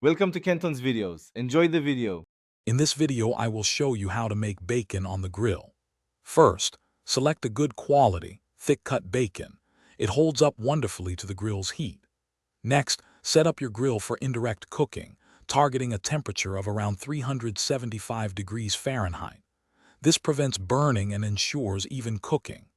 Welcome to Kenton's videos. Enjoy the video. In this video, I will show you how to make bacon on the grill. First, select a good quality, thick-cut bacon. It holds up wonderfully to the grill's heat. Next, set up your grill for indirect cooking, targeting a temperature of around 375 degrees Fahrenheit. This prevents burning and ensures even cooking.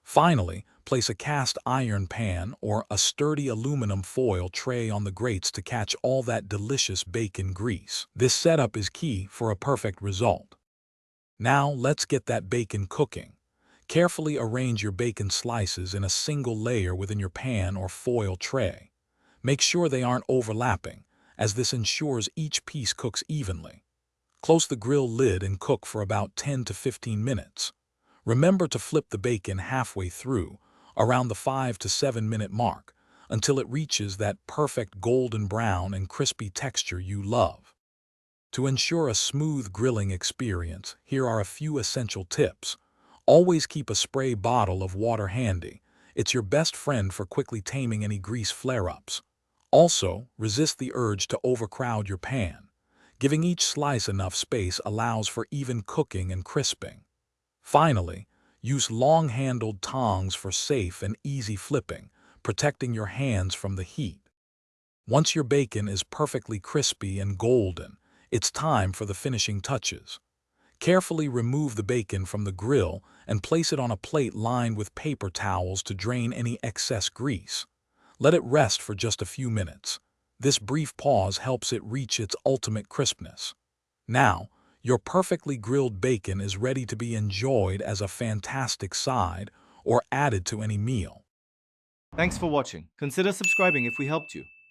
Finally, place a cast iron pan or a sturdy aluminum foil tray on the grates to catch all that delicious bacon grease. This setup is key for a perfect result. Now let's get that bacon cooking. Carefully arrange your bacon slices in a single layer within your pan or foil tray. Make sure they aren't overlapping, as this ensures each piece cooks evenly. Close the grill lid and cook for about 10 to 15 minutes. Remember to flip the bacon halfway through, around the 5 to 7 minute mark, until it reaches that perfect golden brown and crispy texture you love. To ensure a smooth grilling experience, here are a few essential tips. Always keep a spray bottle of water handy. It's your best friend for quickly taming any grease flare-ups. Also, resist the urge to overcrowd your pan. Giving each slice enough space allows for even cooking and crisping. Finally, use long-handled tongs for safe and easy flipping, protecting your hands from the heat. Once your bacon is perfectly crispy and golden, it's time for the finishing touches. Carefully remove the bacon from the grill and place it on a plate lined with paper towels to drain any excess grease. Let it rest for just a few minutes. This brief pause helps it reach its ultimate crispness. Now, your perfectly grilled bacon is ready to be enjoyed as a fantastic side or added to any meal. Thanks for watching. Consider subscribing if we helped you.